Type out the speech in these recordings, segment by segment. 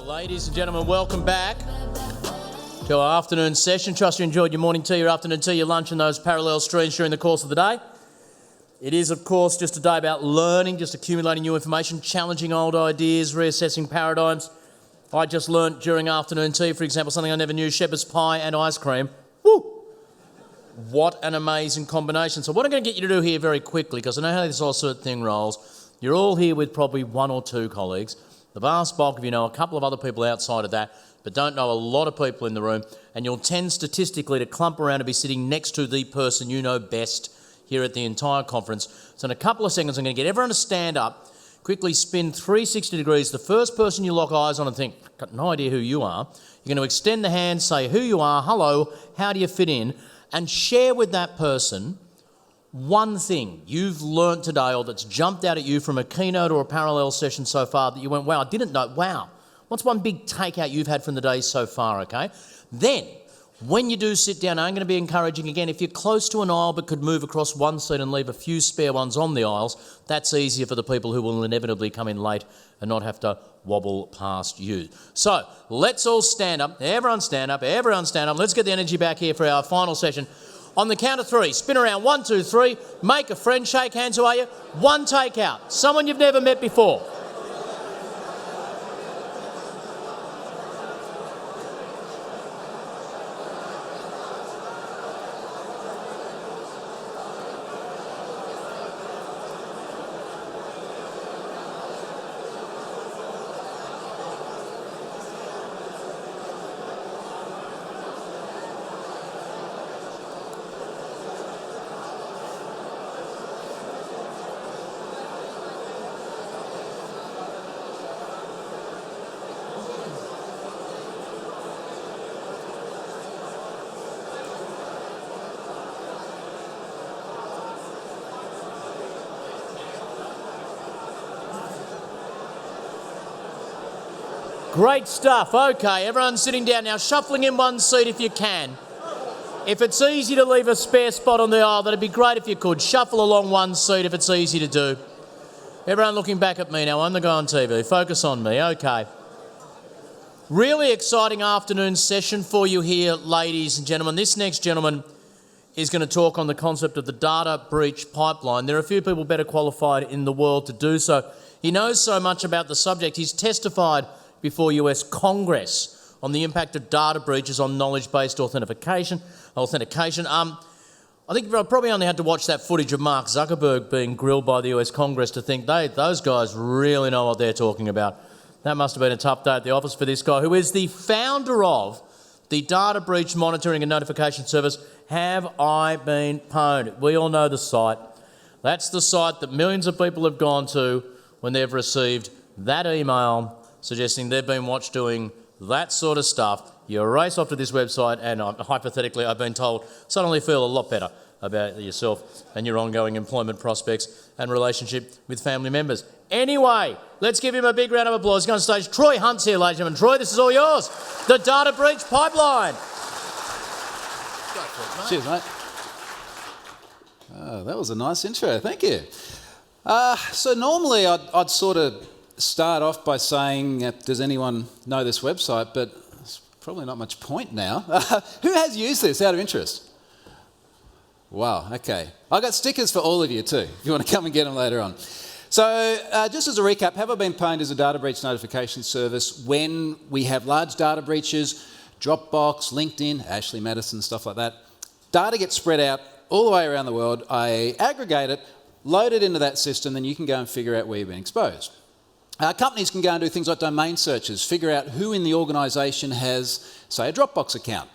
Well, ladies and gentlemen, welcome back to our afternoon session. Trust you enjoyed your morning tea, your afternoon tea, your lunch and those parallel streams during the course of the day. It is, of course, just a day about learning, just accumulating new information, challenging old ideas, reassessing paradigms. I just learnt during afternoon tea, for example, something I never knew, shepherd's pie and ice cream. Woo! What an amazing combination. So what I'm going to get you to do here very quickly, because I know how this AusCERT thing rolls, you're all here with probably one or two colleagues. The vast bulk of you know a couple of other people outside of that, but don't know a lot of people in the room, and you'll tend statistically to clump around and be sitting next to the person you know best here at the entire conference. So in a couple of seconds, I'm going to get everyone to stand up, quickly spin 360 degrees. The first person you lock eyes on and think, got no idea who you are, you're going to extend the hand, say who you are, hello, how do you fit in, and share with that person one thing you've learnt today or that's jumped out at you from a keynote or a parallel session so far that you went, wow, I didn't know, wow. What's one big takeout you've had from the day so far, okay? Then, when you do sit down, I'm going to be encouraging again, if you're close to an aisle but could move across one seat and leave a few spare ones on the aisles, that's easier for the people who will inevitably come in late and not have to wobble past you. So, let's all stand up. Everyone stand up. Everyone stand up. Let's get the energy back here for our final session. On the count of three, spin around, 1, 2, 3, make a friend, shake hands, who are you? One takeout, someone you've never met before. Great stuff. Okay, everyone's sitting down now, shuffling in one seat if you can. If it's easy to leave a spare spot on the aisle, that'd be great if you could. Shuffle along one seat if it's easy to do. Everyone looking back at me now, I'm the guy on TV. Focus on me, okay. Really exciting afternoon session for you here, ladies and gentlemen. This next gentleman is going to talk on the concept of the data breach pipeline. There are a few people better qualified in the world to do so. He knows so much about the subject. He's testified before US Congress on the impact of data breaches on knowledge-based authentication. I think I probably only had to watch that footage of Mark Zuckerberg being grilled by the US Congress to think those guys really know what they're talking about. That must have been a tough day at the office for this guy, who is the founder of the Data Breach Monitoring and Notification Service. Have I been pwned? We all know the site. That's the site that millions of people have gone to when they've received that email suggesting they've been watched doing that sort of stuff. You race off to this website and hypothetically, I've been told, suddenly feel a lot better about yourself and your ongoing employment prospects and relationship with family members. Anyway, let's give him a big round of applause. He's on stage. Troy Hunt's here, ladies and gentlemen. Troy, this is all yours. The Data Breach Pipeline. Cheers, mate. That was a nice intro. Thank you. So normally I'd sort of start off by saying, does anyone know this website? But there's probably not much point now. Who has used this out of interest? Wow, okay. I got stickers for all of you too, if you want to come and get them later on. So just as a recap, have I been pwned as a data breach notification service when we have large data breaches, Dropbox, LinkedIn, Ashley Madison, stuff like that. Data gets spread out all the way around the world. I aggregate it, load it into that system, then you can go and figure out where you've been exposed. Companies can go and do things like domain searches, figure out who in the organisation has, say, a Dropbox account.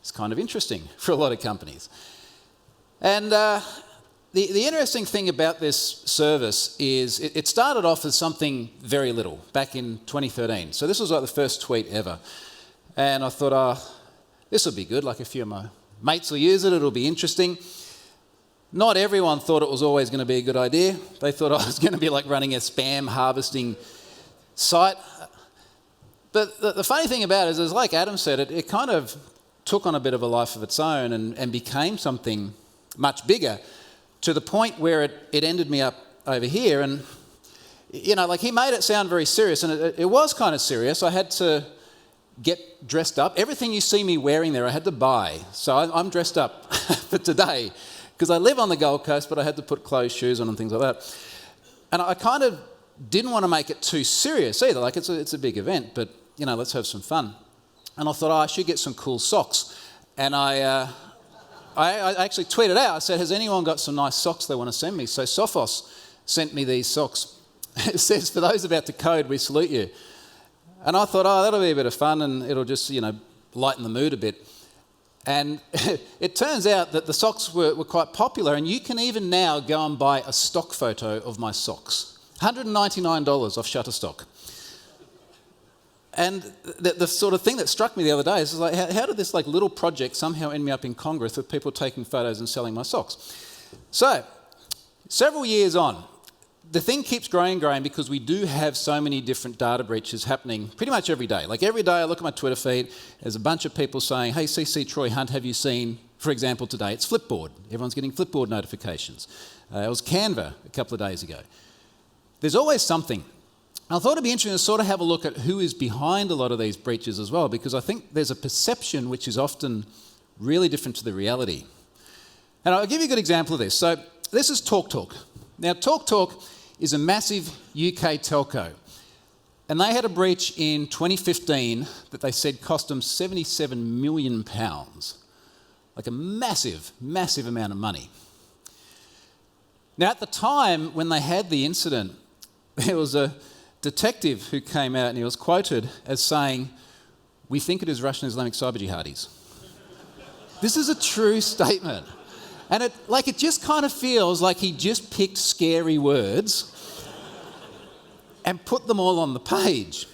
It's kind of interesting for a lot of companies. And the interesting thing about this service is it started off as something very little back in 2013. So this was like the first tweet ever. And I thought, this will be good, like a few of my mates will use it, it'll be interesting. Not everyone thought it was always going to be a good idea. They thought I was going to be like running a spam harvesting site. But the funny thing about it is like Adam said, it kind of took on a bit of a life of its own and became something much bigger, to the point where it ended me up over here. And like he made it sound very serious, and it was kind of serious. I had to get dressed up. Everything you see me wearing there, I had to buy. So I'm dressed up for today because I live on the Gold Coast, but I had to put clothes, shoes on and things like that. And I kind of didn't want to make it too serious either. Like it's a big event, but let's have some fun. And I thought, I should get some cool socks. And I actually tweeted out, I said, has anyone got some nice socks they want to send me? So Sophos sent me these socks. It says, for those about to code, we salute you. And I thought, that'll be a bit of fun and it'll just, lighten the mood a bit. And it turns out that the socks were quite popular, and you can even now go and buy a stock photo of my socks. $199 off Shutterstock. And the sort of thing that struck me the other day is like, how did this little project somehow end me up in Congress with people taking photos and selling my socks? So, several years on, the thing keeps growing and growing because we do have so many different data breaches happening pretty much every day. Like every day I look at my Twitter feed, there's a bunch of people saying, hey, CC Troy Hunt, have you seen, for example, today it's Flipboard. Everyone's getting Flipboard notifications. It was Canva a couple of days ago. There's always something. I thought it'd be interesting to sort of have a look at who is behind a lot of these breaches as well, because I think there's a perception which is often really different to the reality. And I'll give you a good example of this. So this is TalkTalk. Now TalkTalk is a massive UK telco, and they had a breach in 2015 that they said cost them £77 million. Like a massive, massive amount of money. Now at the time when they had the incident, there was a detective who came out and he was quoted as saying, we think it is Russian Islamic cyber jihadis. This is a true statement. And it just kind of feels like he just picked scary words and put them all on the page.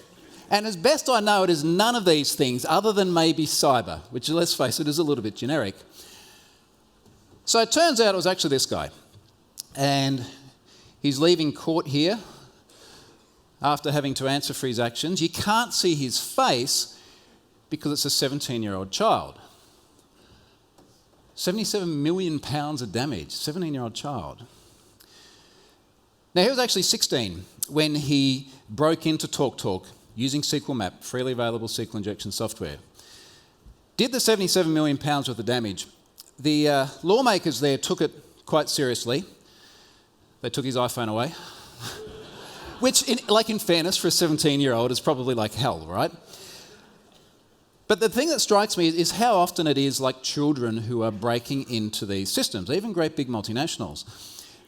And as best I know, it is none of these things other than maybe cyber, which, let's face it, is a little bit generic. So it turns out it was actually this guy. And he's leaving court here after having to answer for his actions. You can't see his face because it's a 17-year-old child. £77 million of damage, 17-year-old child. Now, he was actually 16 when he broke into TalkTalk using SQL Map, freely available SQL injection software. Did the £77 million worth of damage. The lawmakers there took it quite seriously. They took his iPhone away. Which, in fairness, for a 17-year-old is probably like hell, right? But the thing that strikes me is how often it is like children who are breaking into these systems, even great big multinationals.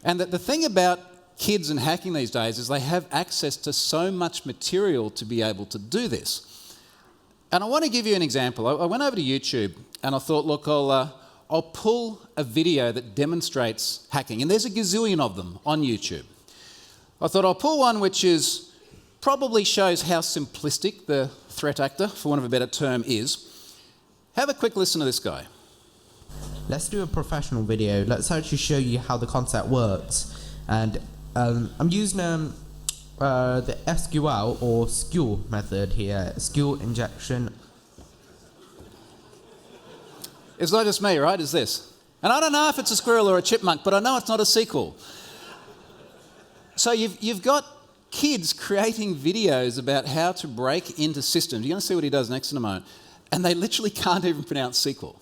And that the thing about kids and hacking these days is they have access to so much material to be able to do this. And I want to give you an example. I went over to YouTube and I thought, look, I'll pull a video that demonstrates hacking. And there's a gazillion of them on YouTube. I thought I'll pull one which probably shows how simplistic the threat actor, for want of a better term, is. Have a quick listen to this guy. Let's do a professional video. Let's actually show you how the concept works. And I'm using the SQL or SQL method here, SQL injection. It's not just me, right? It's this. And I don't know if it's a squirrel or a chipmunk, but I know it's not a sequel. So you've got kids creating videos about how to break into systems. You're going to see what he does next in a moment. And they literally can't even pronounce SQL.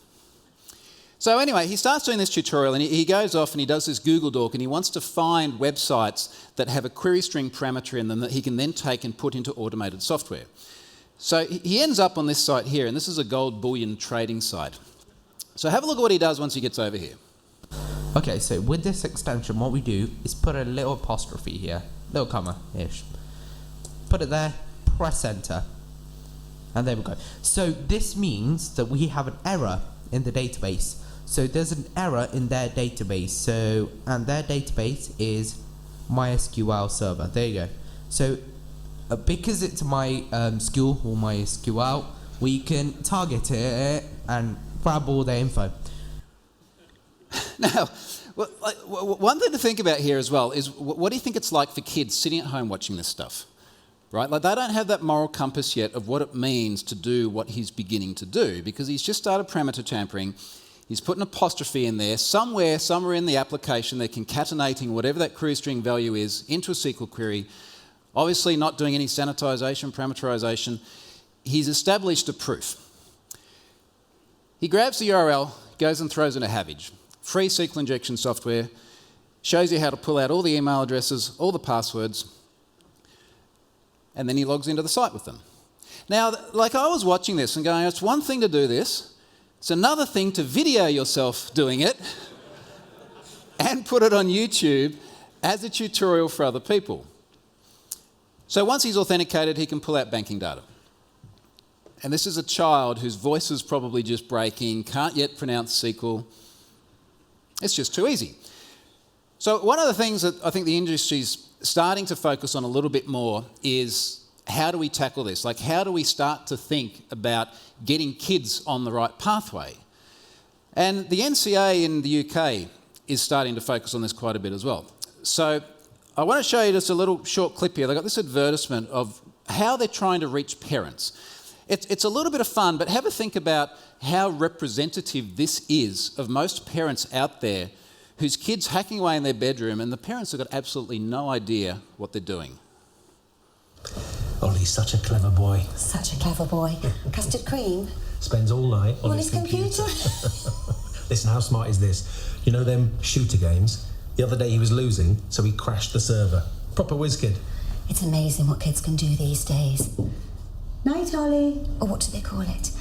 So anyway, he starts doing this tutorial and he goes off and he does this Google Doc and he wants to find websites that have a query string parameter in them that he can then take and put into automated software. So he ends up on this site here, and this is a gold bullion trading site. So have a look at what he does once he gets over here. Okay, so with this extension, what we do is put a little apostrophe here, little comma-ish. Put it there, press enter, and there we go. So this means that we have an error in the database. So there's an error in their database. And their database is MySQL server. There you go. So because it's MySQL or MySQL, we can target it and grab all their info. Now, one thing to think about here as well is what do you think it's like for kids sitting at home watching this stuff? Right? Like they don't have that moral compass yet of what it means to do what he's beginning to do, because he's just started parameter tampering. He's put an apostrophe in there. Somewhere in the application, they're concatenating whatever that query string value is into a SQL query. obviously not doing any sanitization, parameterization. He's established a proof. He grabs the URL, goes and throws in a Havage. Free SQL injection software, shows you how to pull out all the email addresses, all the passwords, and then he logs into the site with them. Now, like I was watching this and going, it's one thing to do this, it's another thing to video yourself doing it and put it on YouTube as a tutorial for other people. So once he's authenticated, he can pull out banking data. And this is a child whose voice is probably just breaking, can't yet pronounce SQL. It's just too easy. So one of the things that I think the industry's starting to focus on a little bit more is how do we tackle this? Like, how do we start to think about getting kids on the right pathway? And the NCA in the UK is starting to focus on this quite a bit as well. So I want to show you just a little short clip here. They've got this advertisement of how they're trying to reach parents. It's a little bit of fun, but have a think about how representative this is of most parents out there whose kids hacking away in their bedroom and the parents have got absolutely no idea what they're doing. Ollie's such a clever boy. Such a clever boy. Custard cream. Spends all night on his computer. Listen, how smart is this? You know them shooter games? The other day he was losing, so he crashed the server. Proper whiz kid. It's amazing what kids can do these days. Night, Ollie. Or what do they call it?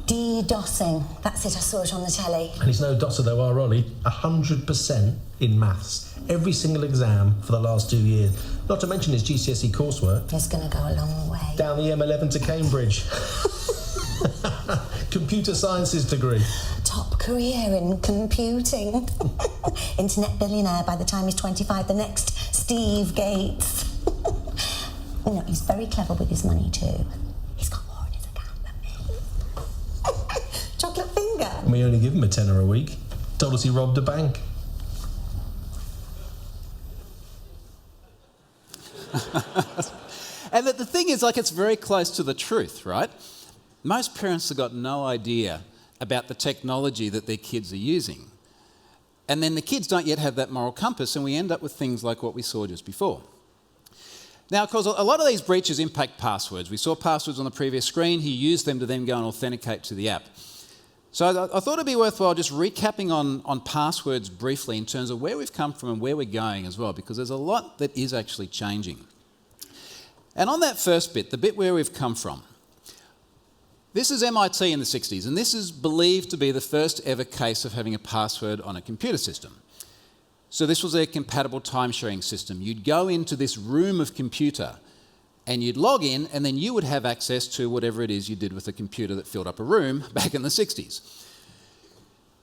DDoSing. That's it, I saw it on the telly. And he's no dosser though, our Ollie. 100% in maths. Every single exam for the last 2 years. Not to mention his GCSE coursework. It's going to go a long way. Down the M11 to Cambridge. Computer sciences degree. Top career in computing. Internet billionaire by the time he's 25. The next Steve Gates. You know, he's very clever with his money too. He's got more in his account than me. Chocolate finger. And we only give him a tenner a week. Told us he robbed a bank. And the thing is, like, it's very close to the truth, right? Most parents have got no idea about the technology that their kids are using. And then the kids don't yet have that moral compass, and we end up with things like what we saw just before. Now, of course, a lot of these breaches impact passwords. We saw passwords on the previous screen. He used them to then go and authenticate to the app. So I thought it'd be worthwhile just recapping on passwords briefly in terms of where we've come from and where we're going as well, because there's a lot that is actually changing. And on that first bit, the bit where we've come from, this is MIT in the 60s, and this is believed to be the first ever case of having a password on a computer system. So this was a compatible time-sharing system. You'd go into this room of computer and you'd log in, and then you would have access to whatever it is you did with a computer that filled up a room back in the 60s.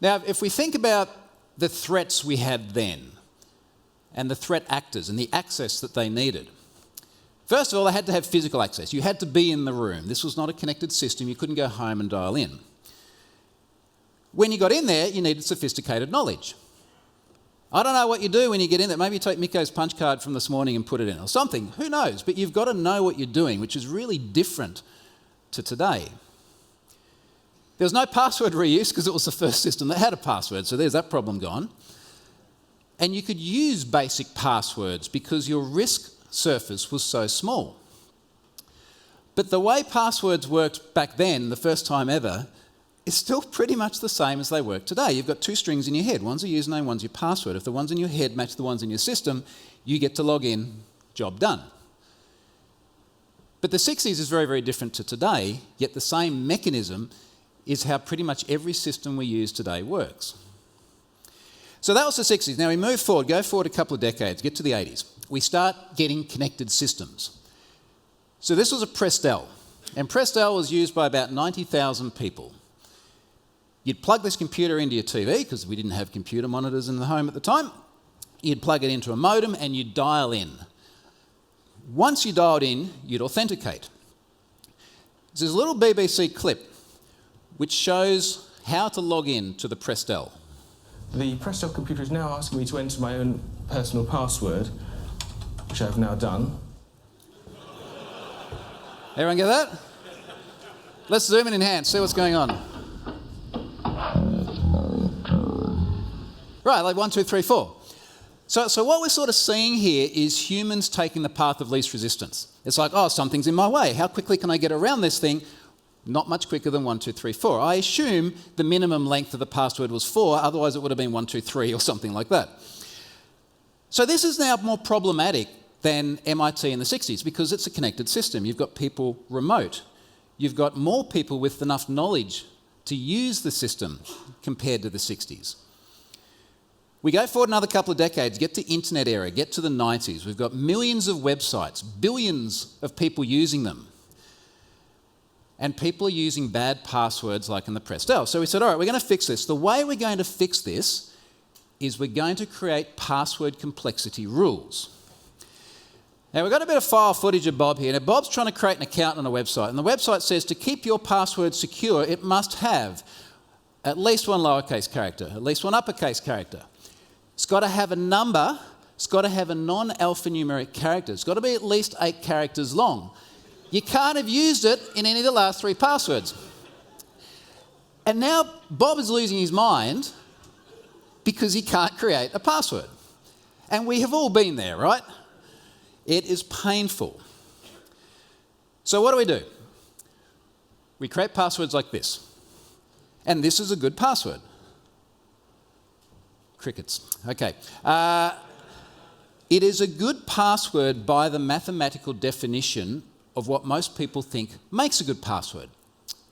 Now, if we think about the threats we had then and the threat actors and the access that they needed, first of all, they had to have physical access. You had to be in the room. This was not a connected system. You couldn't go home and dial in. When you got in there, you needed sophisticated knowledge. I don't know what you do when you get in there. Maybe you take Mikko's punch card from this morning and put it in, or something. Who knows? But you've got to know what you're doing, which is really different to today. There was no password reuse because it was the first system that had a password, so there's that problem gone. And you could use basic passwords because your risk surface was so small. But the way passwords worked back then, the first time ever, is still pretty much the same as they work today. You've got two strings in your head. One's a username, one's your password. If the ones in your head match the ones in your system, you get to log in, job done. But the 60s is very, very different to today, yet the same mechanism is how pretty much every system we use today works. So that was the 60s. Now we move forward, go forward a couple of decades, get to the 80s. We start getting connected systems. So this was a Prestel, and Prestel was used by about 90,000 people. You'd plug this computer into your TV, because we didn't have computer monitors in the home at the time. You'd plug it into a modem and you'd dial in. Once you dialed in, you'd authenticate. There's a little BBC clip which shows how to log in to the Prestel. The Prestel computer is now asking me to enter my own personal password, which I've now done. Everyone get that? Let's zoom in hand, see what's going on. Right, like 1, 2, 3, 4. So what we're sort of seeing here is humans taking the path of least resistance. It's like, oh, something's in my way. How quickly can I get around this thing? Not much quicker than 1, 2, 3, 4. I assume the minimum length of the password was 4, otherwise it would have been 1, 2, 3 or something like that. So this is now more problematic than MIT in the 60s because it's a connected system. You've got people remote. You've got more people with enough knowledge to use the system compared to the 60s. We go forward another couple of decades, get to internet era, get to the 90s. We've got millions of websites, billions of people using them. And people are using bad passwords like in the Credential. So we said, all right, we're going to fix this. The way we're going to fix this is we're going to create password complexity rules. Now, we've got a bit of file footage of Bob here. Now, Bob's trying to create an account on a website, and the website says to keep your password secure, it must have at least one lowercase character, at least one uppercase character. It's got to have a number. It's got to have a non-alphanumeric character. It's got to be at least 8 characters long. You can't have used it in any of the last 3 passwords. And now Bob is losing his mind because he can't create a password. And we have all been there, right? It is painful. So what do? We create passwords like this. And this is a good password. Crickets. Okay. It is a good password by the mathematical definition of what most people think makes a good password.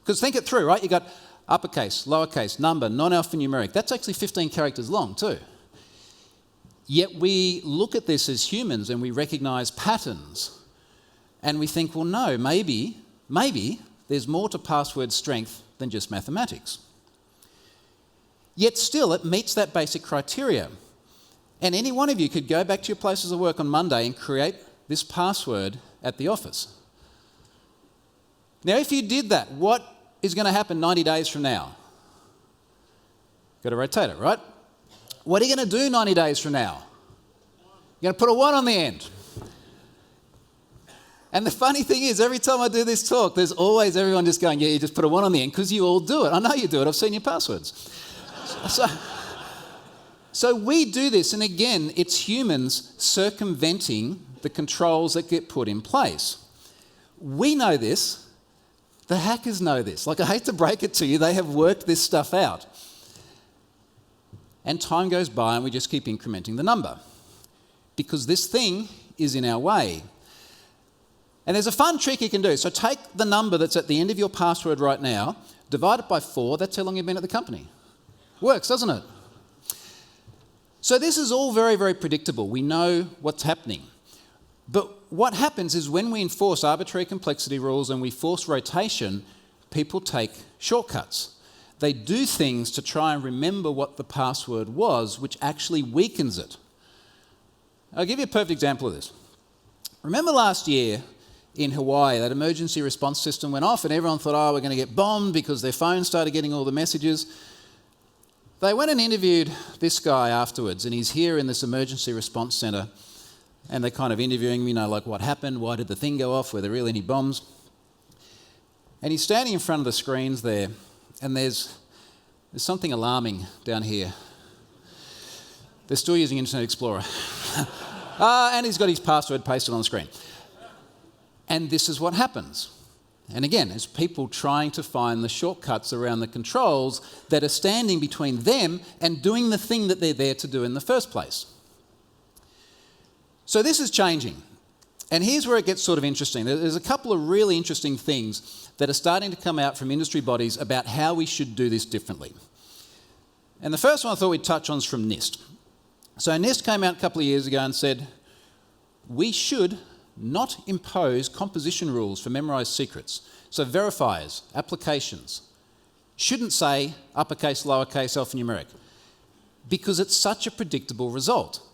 Because think it through, right? You've got uppercase, lowercase, number, non-alphanumeric. That's actually 15 characters long too. Yet we look at this as humans and we recognise patterns and we think, well, no, maybe there's more to password strength than just mathematics. Yet still, it meets that basic criteria. And any one of you could go back to your places of work on Monday and create this password at the office. Now, if you did that, what is going to happen 90 days from now? Got to rotate it, right? What are you going to do 90 days from now? You're going to put a 1 on the end. And the funny thing is, every time I do this talk, there's always everyone just going, yeah, you just put a 1 on the end because you all do it. I know you do it. I've seen your passwords. So we do this, and again, it's humans circumventing the controls that get put in place. We know this. The hackers know this. Like, I hate to break it to you, they have worked this stuff out. And time goes by and we just keep incrementing the number because this thing is in our way. And there's a fun trick you can do. So take the number that's at the end of your password right now, divide it by 4, that's how long you've been at the company. Works, doesn't it? So this is all very, very predictable. We know what's happening. But what happens is when we enforce arbitrary complexity rules and we force rotation, people take shortcuts. They do things to try and remember what the password was, which actually weakens it. I'll give you a perfect example of this. Remember last year in Hawaii, that emergency response system went off and everyone thought, oh, we're going to get bombed because their phones started getting all the messages. They went and interviewed this guy afterwards, and he's here in this emergency response centre, and they're kind of interviewing me, like what happened, why did the thing go off, were there really any bombs? And he's standing in front of the screens there, and there's something alarming down here. They're still using Internet Explorer. And he's got his password pasted on the screen. And this is what happens. And again, it's people trying to find the shortcuts around the controls that are standing between them and doing the thing that they're there to do in the first place. So this is changing. And here's where it gets sort of interesting. There's a couple of really interesting things that are starting to come out from industry bodies about how we should do this differently. And the first one I thought we'd touch on is from NIST. So NIST came out a couple of years ago and said, we should not impose composition rules for memorised secrets. So verifiers, applications, shouldn't say uppercase, lowercase, alphanumeric, because it's such a predictable result.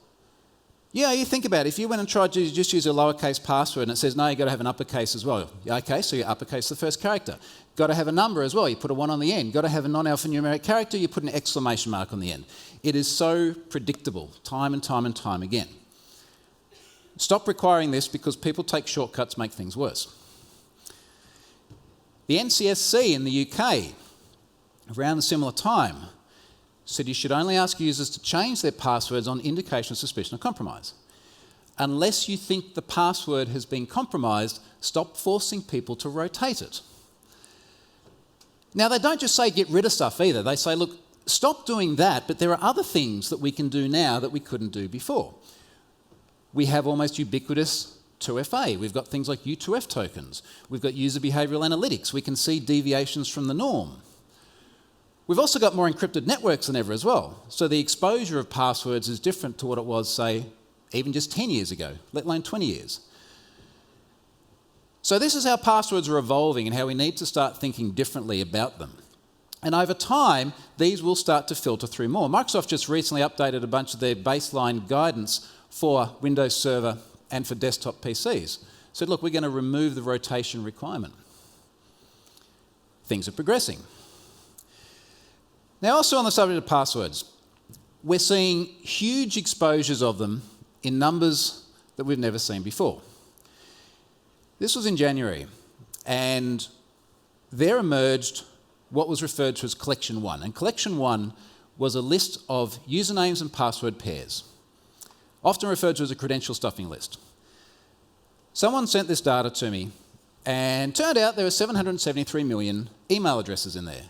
Yeah, you think about it. If you went and tried to just use a lowercase password and it says, no, you've got to have an uppercase as well. Okay, so you uppercase the first character. Got to have a number as well. You put a 1 on the end. Got to have a non-alphanumeric character. You put an exclamation mark on the end. It is so predictable, time and time and time again. Stop requiring this because people take shortcuts, make things worse. The NCSC in the UK, around a similar time, said you should only ask users to change their passwords on indication of suspicion of compromise. Unless you think the password has been compromised, stop forcing people to rotate it. Now, they don't just say get rid of stuff either. They say, look, stop doing that, but there are other things that we can do now that we couldn't do before. We have almost ubiquitous 2FA. We've got things like U2F tokens. We've got user behavioural analytics. We can see deviations from the norm. We've also got more encrypted networks than ever as well. So the exposure of passwords is different to what it was, say, even just 10 years ago, let alone 20 years. So this is how passwords are evolving and how we need to start thinking differently about them. And over time, these will start to filter through more. Microsoft just recently updated a bunch of their baseline guidance for Windows Server and for desktop PCs. Said, look, we're going to remove the rotation requirement. Things are progressing. Now, also on the subject of passwords, we're seeing huge exposures of them in numbers that we've never seen before. This was in January, and there emerged what was referred to as Collection 1. And Collection 1 was a list of usernames and password pairs, often referred to as a credential stuffing list. Someone sent this data to me, and turned out there were 773 million email addresses in there.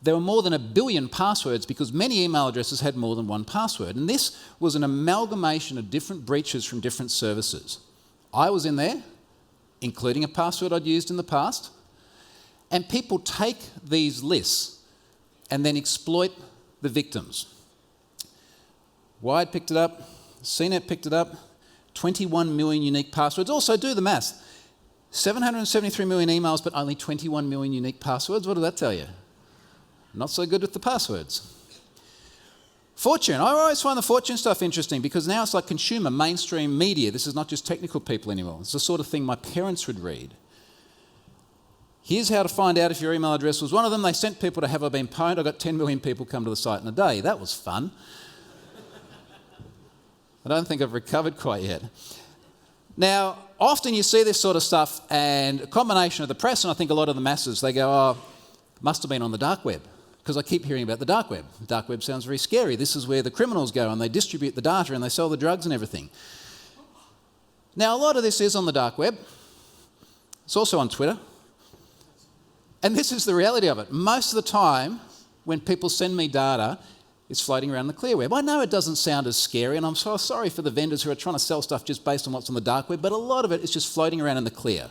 There were more than 1 billion passwords because many email addresses had more than one password. And this was an amalgamation of different breaches from different services. I was in there, including a password I'd used in the past. And people take these lists and then exploit the victims. Wired picked it up, CNET picked it up, 21 million unique passwords. Also, do the maths. 773 million emails, but only 21 million unique passwords. What did that tell you? Not so good with the passwords. Fortune. I always find the Fortune stuff interesting because now it's like consumer, mainstream media. This is not just technical people anymore. It's the sort of thing my parents would read. Here's how to find out if your email address was one of them. They sent people to Have I Been Pwned? I got 10 million people come to the site in a day. That was fun. I don't think I've recovered quite yet. Now, often you see this sort of stuff and a combination of the press and I think a lot of the masses, they go, oh, must have been on the dark web. Because I keep hearing about the dark web. The dark web sounds very scary. This is where the criminals go and they distribute the data and they sell the drugs and everything. Now, a lot of this is on the dark web. It's also on Twitter. And this is the reality of it. Most of the time, when people send me data, it's floating around the clear web. I know it doesn't sound as scary, and I'm so sorry for the vendors who are trying to sell stuff just based on what's on the dark web, but a lot of it is just floating around in the clear.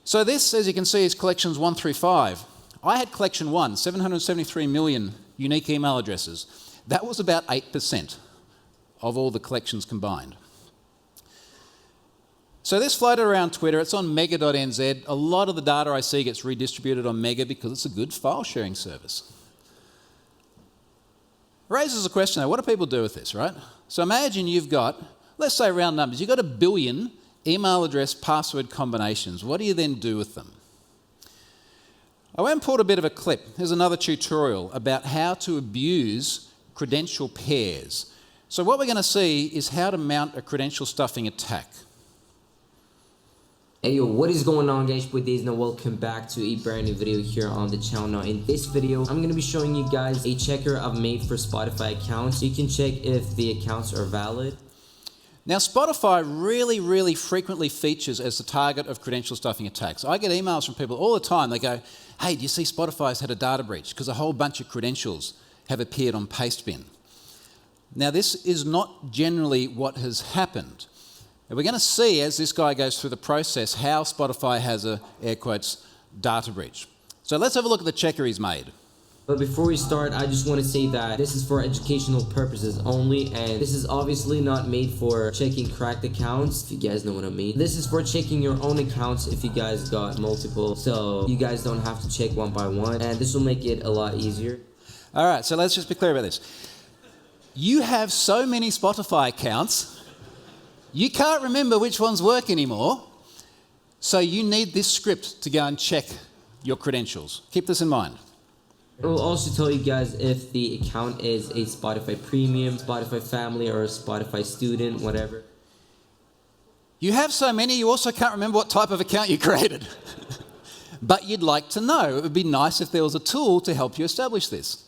So this, as you can see, is collections 1 through 5. I had collection 1, 773 million unique email addresses. That was about 8% of all the collections combined. So this floated around Twitter. It's on mega.nz. A lot of the data I see gets redistributed on Mega because it's a good file sharing service. Raises a question though, what do people do with this, right? So imagine you've got, let's say round numbers, you've got 1 billion email address password combinations. What do you then do with them? I went and pulled a bit of a clip. Here's another tutorial about how to abuse credential pairs. So what we're going to see is how to mount a credential stuffing attack. Hey yo, what is going on guys, with this and welcome back to a brand new video here on the channel. Now in this video, I'm going to be showing you guys a checker I've made for Spotify accounts. You can check if the accounts are valid. Now Spotify really frequently features as the target of credential stuffing attacks. I get emails from people all the time. They go, hey, do you see Spotify's had a data breach? Because a whole bunch of credentials have appeared on Pastebin. Now this is not generally what has happened. And we're going to see, as this guy goes through the process, how Spotify has a, air quotes, data breach. So let's have a look at the checker he's made. But before we start, I just want to say that this is for educational purposes only, and this is obviously not made for checking cracked accounts, if you guys know what I mean. This is for checking your own accounts if you guys got multiple, so you guys don't have to check one by one, and this will make it a lot easier. All right, so let's just be clear about this. You have so many Spotify accounts, you can't remember which ones work anymore, so you need this script to go and check your credentials. Keep this in mind. It will also tell you guys if the account is a Spotify Premium, Spotify Family, or a Spotify Student, whatever. You have so many, you also can't remember what type of account you created. but you'd like to know. It would be nice if there was a tool to help you establish this.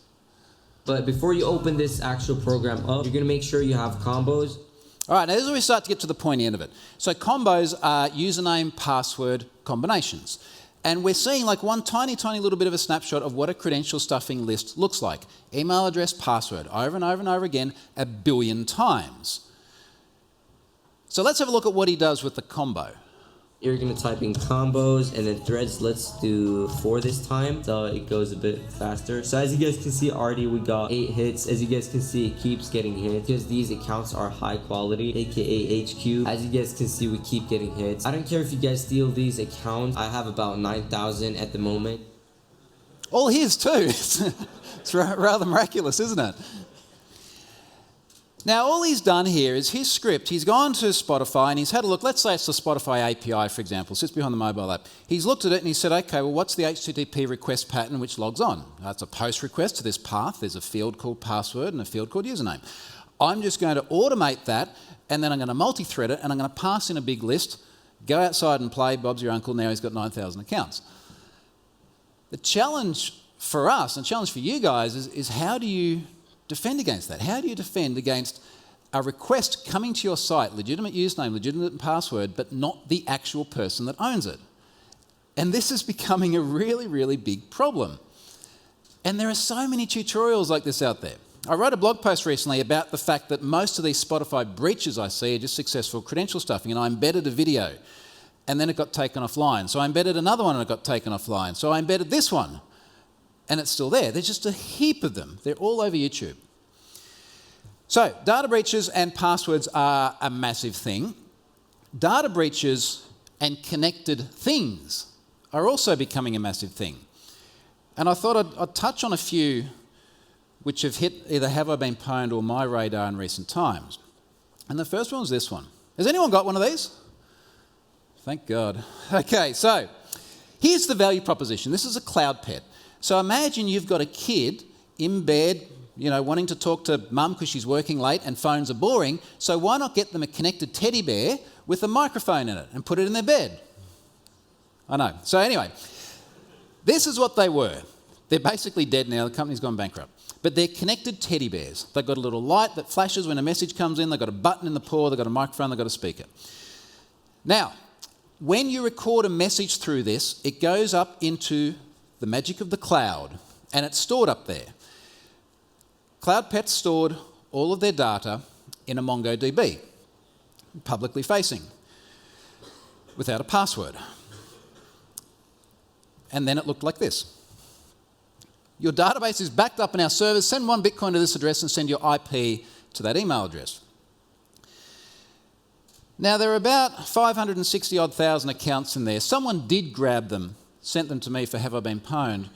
But before you open this actual program up, you're going to make sure you have combos. All right, now this is where we start to get to the pointy end of it. So combos are username, password combinations. And we're seeing like one tiny little bit of a snapshot of what a credential stuffing list looks like. Email address, password, over and over and over again, 1 billion times. So let's have a look at what he does with the combo. You're going to type in combos and then threads. Let's do 4 this time, so it goes a bit faster. So as you guys can see, already we got 8 hits. As you guys can see, it keeps getting hit because these accounts are high quality, aka HQ. As you guys can see, we keep getting hits. I don't care if you guys steal these accounts. I have about 9,000 at the moment. All his too. It's rather miraculous, isn't it? Now, all he's done here is his script. He's gone to Spotify and he's had a look. Let's say it's the Spotify API, for example, sits behind the mobile app. He's looked at it and he said, okay, well, what's the HTTP request pattern which logs on? That's a post request to this path. There's a field called password and a field called username. I'm just going to automate that, and then I'm going to multi-thread it, and I'm going to pass in a big list, go outside and play, Bob's your uncle, now he's got 9,000 accounts. The challenge for us and challenge for you guys is how do you defend against that? How do you defend against a request coming to your site, legitimate username, legitimate password, but not the actual person that owns it? And this is becoming a really big problem. And there are so many tutorials like this out there. I wrote a blog post recently about the fact that most of these Spotify breaches I see are just successful credential stuffing, and I embedded a video and then it got taken offline. So I embedded another one and it got taken offline. So I embedded this one and it's still there. There's just a heap of them. They're all over YouTube. So data breaches and passwords are a massive thing. Data breaches and connected things are also becoming a massive thing. And I thought I'd touch on a few which have hit either have I been pwned or my radar in recent times. And the first one was this one. Has anyone got one of these? Thank God. Okay, so here's the value proposition. This is a cloud pet. So imagine you've got a kid in bed, wanting to talk to mum because she's working late and phones are boring, so why not get them a connected teddy bear with a microphone in it and put it in their bed? I know. So anyway, this is what they were. They're basically dead now. The company's gone bankrupt. But they're connected teddy bears. They've got a little light that flashes when a message comes in. They've got a button in the paw. They've got a microphone. They've got a speaker. Now, when you record a message through this, it goes up into the magic of the cloud, and it's stored up there. CloudPets stored all of their data in a MongoDB, publicly facing, without a password. And then it looked like this. Your database is backed up in our servers. Send 1 Bitcoin to this address and send your IP to that email address. Now, there are about 560-odd thousand accounts in there. Someone did grab them, sent them to me for have I been pwned,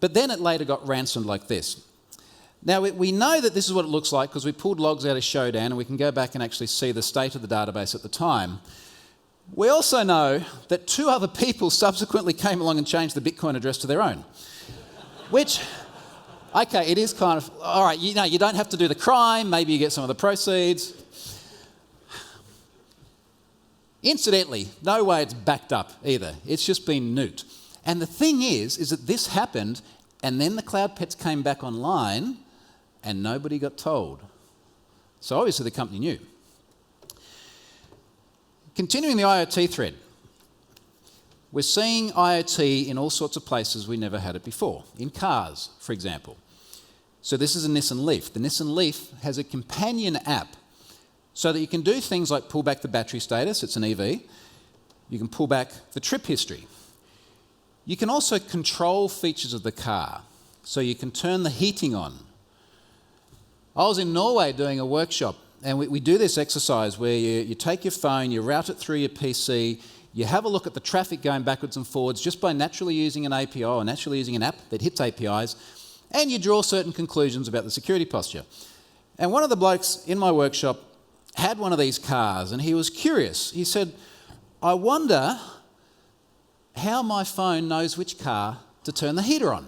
but then it later got ransomed like this. Now, we know that this is what it looks like because we pulled logs out of Showdown and we can go back and actually see the state of the database at the time. We also know that 2 other people subsequently came along and changed the Bitcoin address to their own, which, okay, it is kind of, all right, you don't have to do the crime, maybe you get some of the proceeds. Incidentally, no way it's backed up either. It's just been nuked. And the thing is that this happened and then the cloud pets came back online and nobody got told. So obviously the company knew. Continuing the IoT thread, we're seeing IoT in all sorts of places we never had it before. In cars, for example. So this is a Nissan Leaf. The Nissan Leaf has a companion app so that you can do things like pull back the battery status, it's an EV. You can pull back the trip history. You can also control features of the car. So you can turn the heating on. I was in Norway doing a workshop and we do this exercise where you take your phone, you route it through your PC, you have a look at the traffic going backwards and forwards just by naturally using an API or naturally using an app that hits APIs, and you draw certain conclusions about the security posture. And one of the blokes in my workshop had one of these cars and he was curious. He said, I wonder how my phone knows which car to turn the heater on.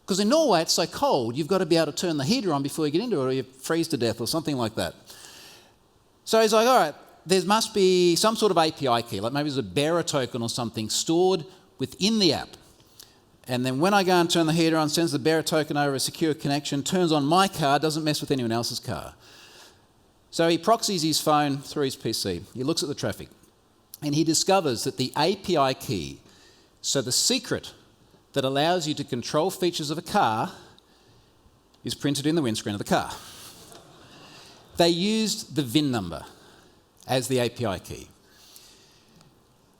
Because in Norway it's so cold, you've got to be able to turn the heater on before you get into it or you freeze to death or something like that. So he's like, all right, there must be some sort of API key, like maybe there's a bearer token or something stored within the app. And then when I go and turn the heater on, sends the bearer token over a secure connection, turns on my car, doesn't mess with anyone else's car. So he proxies his phone through his PC. He looks at the traffic and he discovers that the API key, so the secret that allows you to control features of a car, is printed in the windscreen of the car. They used the VIN number as the API key.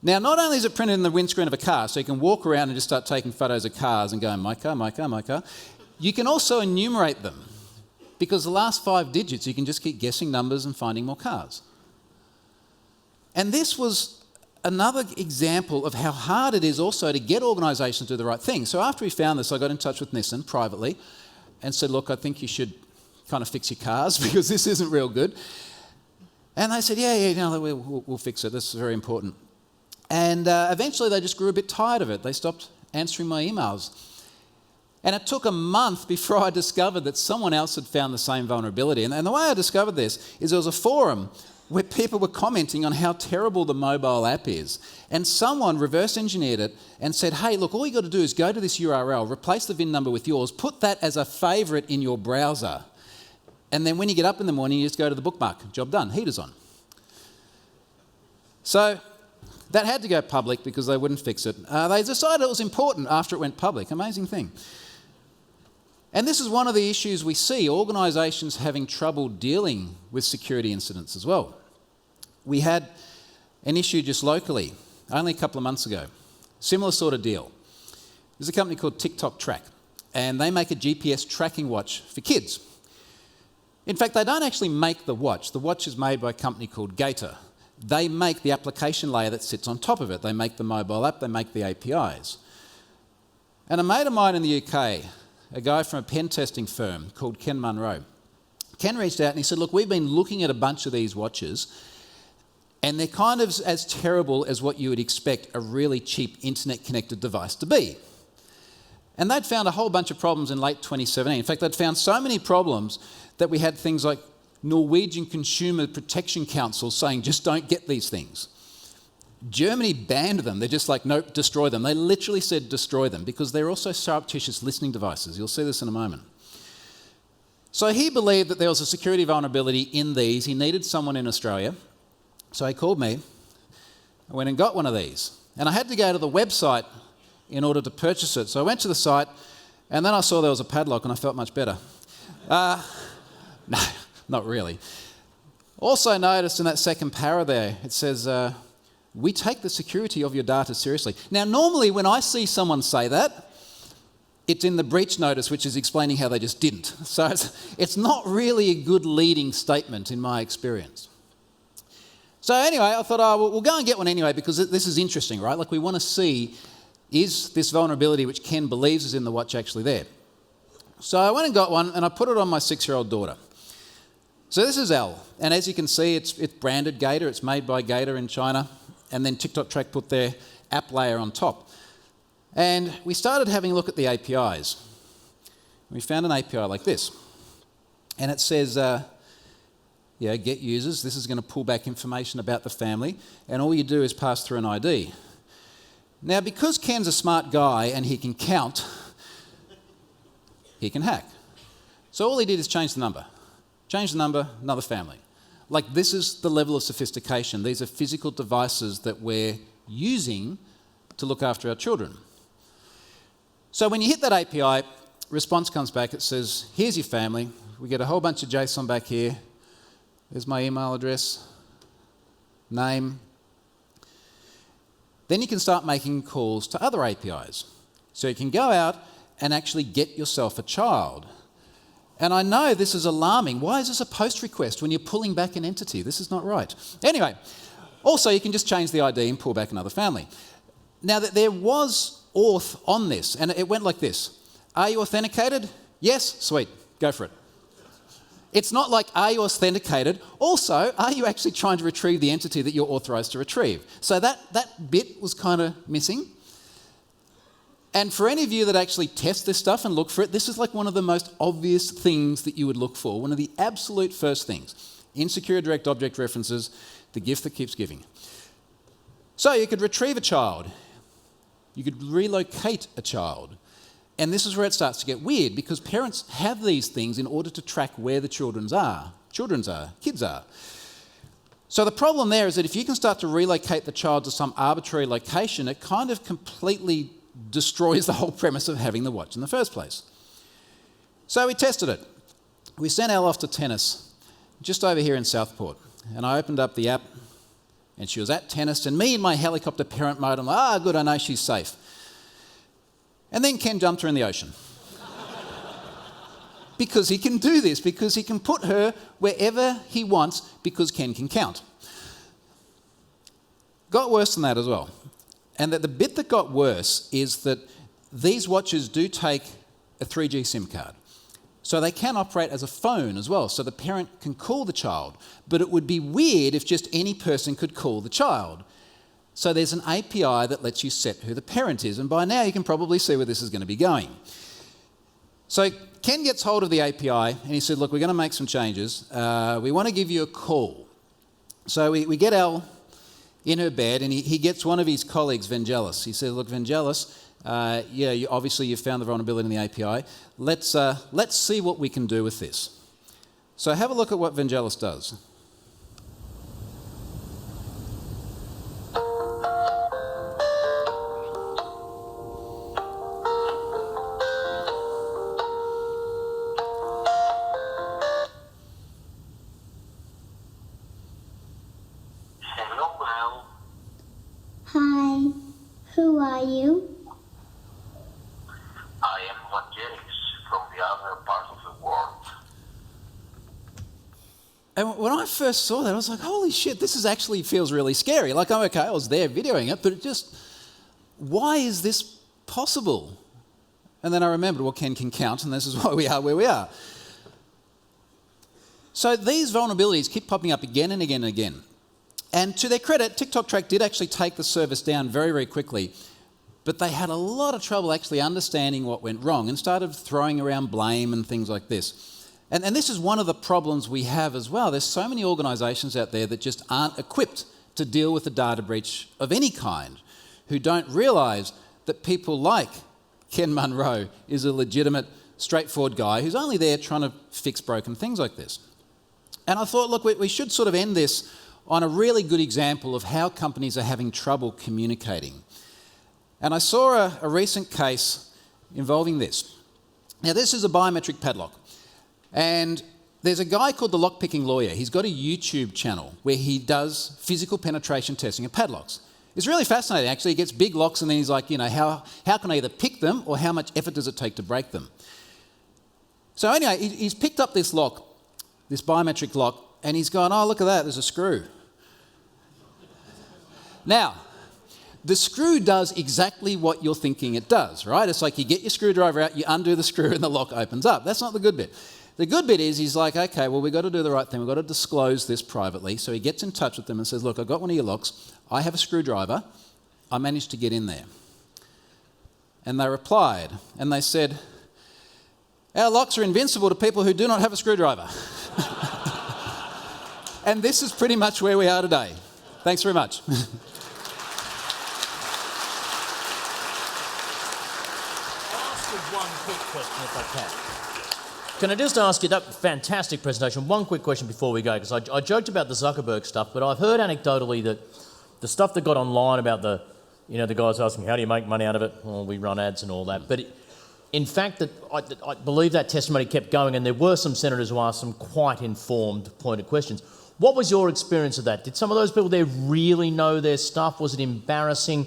Now, not only is it printed in the windscreen of a car, so you can walk around and just start taking photos of cars and going, my car, my car, my car, you can also enumerate them, because the last 5 digits, you can just keep guessing numbers and finding more cars. And this was another example of how hard it is also to get organisations to do the right thing. So after we found this, I got in touch with Nissan privately and said, look, I think you should kind of fix your cars because this isn't real good. And they said, yeah, we'll fix it. This is very important. And eventually they just grew a bit tired of it. They stopped answering my emails. And it took a month before I discovered that someone else had found the same vulnerability. And the way I discovered this is there was a forum where people were commenting on how terrible the mobile app is. And someone reverse engineered it and said, hey, look, all you got to do is go to this URL, replace the VIN number with yours, put that as a favourite in your browser. And then when you get up in the morning, you just go to the bookmark. Job done. Heater's on. So that had to go public because they wouldn't fix it. They decided it was important after it went public. Amazing thing. And this is one of the issues we see, organisations having trouble dealing with security incidents as well. We had an issue just locally, only a couple of months ago. Similar sort of deal. There's a company called TikTok Track, and they make a GPS tracking watch for kids. In fact, they don't actually make the watch. The watch is made by a company called Gator. They make the application layer that sits on top of it. They make the mobile app, they make the APIs. And a mate of mine in the UK, a guy from a pen testing firm called Ken Munro, Ken reached out and he said, look, we've been looking at a bunch of these watches and they're kind of as terrible as what you would expect a really cheap internet-connected device to be. And they'd found a whole bunch of problems in late 2017. In fact, they'd found so many problems that we had things like Norwegian Consumer Protection Council saying, just don't get these things. Germany banned them. They're just like, nope, destroy them. They literally said destroy them because they're also surreptitious listening devices. You'll see this in a moment. So he believed that there was a security vulnerability in these. He needed someone in Australia. So he called me. I went and got one of these. And I had to go to the website in order to purchase it. So I went to the site and then I saw there was a padlock and I felt much better. No, not really. Also noticed in that second para there, it says, we take the security of your data seriously. Now, normally when I see someone say that, it's in the breach notice, which is explaining how they just didn't. So it's not really a good leading statement in my experience. So anyway, I thought, we'll go and get one anyway because this is interesting, right? Like we want to see, is this vulnerability which Ken believes is in the watch actually there? So I went and got one and I put it on my 6-year-old daughter. So this is Elle, and as you can see, it's branded Gator. It's made by Gator in China, and then TikTok Track put their app layer on top. And we started having a look at the APIs. We found an API like this, and it says, get users. This is going to pull back information about the family, and all you do is pass through an ID. Now, because Ken's a smart guy and he can count, he can hack. So all he did is change the number. Change the number, another family. Like this is the level of sophistication. These are physical devices that we're using to look after our children. So when you hit that API, response comes back, it says, here's your family. We get a whole bunch of JSON back here. There's my email address, name. Then you can start making calls to other APIs. So you can go out and actually get yourself a child. And I know this is alarming. Why is this a post request when you're pulling back an entity? This is not right. Anyway, also you can just change the ID and pull back another family. Now, there was auth on this, and it went like this. Are you authenticated? Yes? Sweet. Go for it. It's not like, are you authenticated? Also, are you actually trying to retrieve the entity that you're authorized to retrieve? So that bit was kind of missing. And for any of you that actually test this stuff and look for it, this is like one of the most obvious things that you would look for. One of the absolute first things. Insecure direct object references, the gift that keeps giving. So you could retrieve a child. You could relocate a child. And this is where it starts to get weird, because parents have these things in order to track where the kids are. So the problem there is that if you can start to relocate the child to some arbitrary location, it kind of completely destroys the whole premise of having the watch in the first place. So we tested it. We sent Elle off to tennis, just over here in Southport. And I opened up the app, and she was at tennis, and me in my helicopter parent mode, I'm like, good, I know she's safe. And then Ken dumped her in the ocean. Because he can do this, because he can put her wherever he wants, because Ken can count. Got worse than that as well. And that the bit that got worse is that these watches do take a 3G SIM card. So they can operate as a phone as well, so the parent can call the child. But it would be weird if just any person could call the child. So there's an API that lets you set who the parent is, and by now you can probably see where this is going to be going. So Ken gets hold of the API, and he said, look, we're going to make some changes. We want to give you a call. So we get Elle in her bed, and he gets one of his colleagues, Vangelis. He said, look, Vangelis, obviously you've found the vulnerability in the API. Let's see what we can do with this. So have a look at what Vangelis does. Hi, who are you? I am Vangelis from the other part of the world. And when I first saw that, I was like, holy shit, this is actually feels really scary. Like, I'm okay, I was there videoing it, but it just, why is this possible? And then I remembered, well, Ken can count, and this is why we are where we are. So these vulnerabilities keep popping up again and again and again. And to their credit, TikTok Track did actually take the service down very, very quickly, but they had a lot of trouble actually understanding what went wrong and started throwing around blame and things like this. And this is one of the problems we have as well. There's so many organisations out there that just aren't equipped to deal with a data breach of any kind, who don't realise that people like Ken Munro is a legitimate, straightforward guy who's only there trying to fix broken things like this. And I thought, look, we should sort of end this on a really good example of how companies are having trouble communicating. And I saw a recent case involving this. Now, this is a biometric padlock. And there's a guy called the Lockpicking Lawyer. He's got a YouTube channel where he does physical penetration testing of padlocks. It's really fascinating, actually. He gets big locks and then he's like, how can I either pick them or how much effort does it take to break them? So anyway, he's picked up this lock, this biometric lock, and he's gone, oh, look at that, there's a screw. Now, the screw does exactly what you're thinking it does, right? It's like you get your screwdriver out, you undo the screw, and the lock opens up. That's not the good bit. The good bit is he's like, okay, well, we've got to do the right thing. We've got to disclose this privately. So he gets in touch with them and says, look, I've got one of your locks. I have a screwdriver. I managed to get in there. And they replied, and they said, our locks are invincible to people who do not have a screwdriver. And this is pretty much where we are today. Thanks very much. One quick question, if I can I just ask you, that fantastic presentation, one quick question before we go, because I joked about the Zuckerberg stuff, but I've heard anecdotally that the stuff that got online about the guys asking, how do you make money out of it? Well, we run ads and all that. But in fact, I believe that testimony kept going, and there were some senators who asked some quite informed, pointed questions. What was your experience of that? Did some of those people there really know their stuff? Was it embarrassing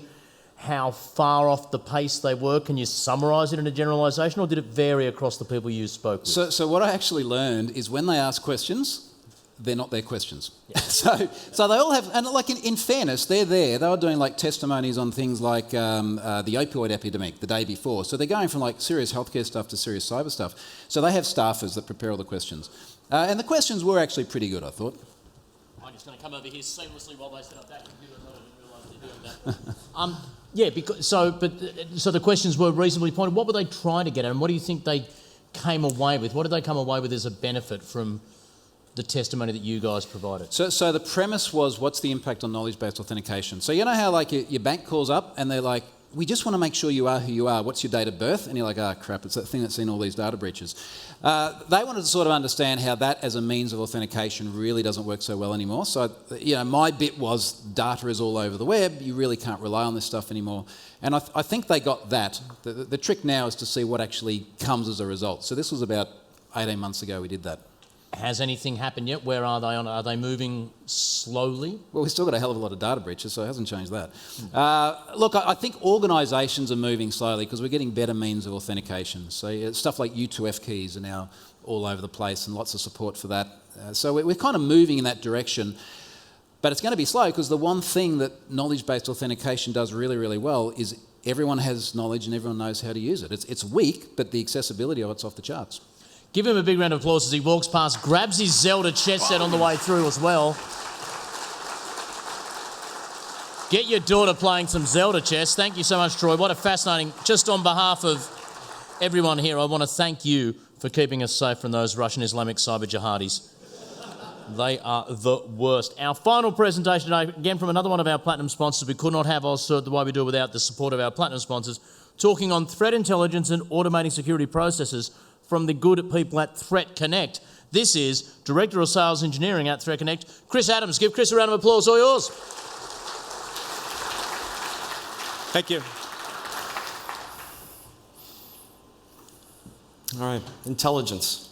how far off the pace they were? Can you summarise it in a generalisation, or did it vary across the people you spoke with? So what I actually learned is when they ask questions, they're not their questions. Yeah. so they all have, and like in fairness, they're there. They were doing like testimonies on things like the opioid epidemic the day before. So they're going from like serious healthcare stuff to serious cyber stuff. So they have staffers that prepare all the questions. And the questions were actually pretty good, I thought. I'm just going to come over here seamlessly while they set up that computer. I didn't realise they're doing that. Yeah, so the questions were reasonably pointed. What were they trying to get at, and what do you think they came away with? What did they come away with as a benefit from the testimony that you guys provided? So the premise was, what's the impact on knowledge-based authentication? So you know how like your bank calls up and they're like, we just want to make sure you are who you are. What's your date of birth? And you're like, crap, it's that thing that's in all these data breaches. They wanted to sort of understand how that as a means of authentication really doesn't work so well anymore. So, my bit was data is all over the web. You really can't rely on this stuff anymore. And I think they got that. The trick now is to see what actually comes as a result. So this was about 18 months ago we did that. Has anything happened yet? Where are they on? Are they moving slowly? Well, we've still got a hell of a lot of data breaches, so it hasn't changed that. Look, I think organisations are moving slowly because we're getting better means of authentication. So stuff like U2F keys are now all over the place and lots of support for that. So we're kind of moving in that direction. But it's going to be slow because the one thing that knowledge-based authentication does really, really well is everyone has knowledge and everyone knows how to use it. It's weak, but the accessibility of it's off the charts. Give him a big round of applause as he walks past, grabs his Zelda chess set on the way through as well. Get your daughter playing some Zelda chess. Thank you so much, Troy. What a fascinating... Just on behalf of everyone here, I want to thank you for keeping us safe from those Russian Islamic cyber jihadis. They are the worst. Our final presentation today, again from another one of our platinum sponsors. We could not have AusCERT the way we do without the support of our platinum sponsors, talking on threat intelligence and automating security processes from the good people at Threat Connect. This is Director of Sales Engineering at Threat Connect, Chris Adams. Give Chris a round of applause, all yours. Thank you. All right, intelligence.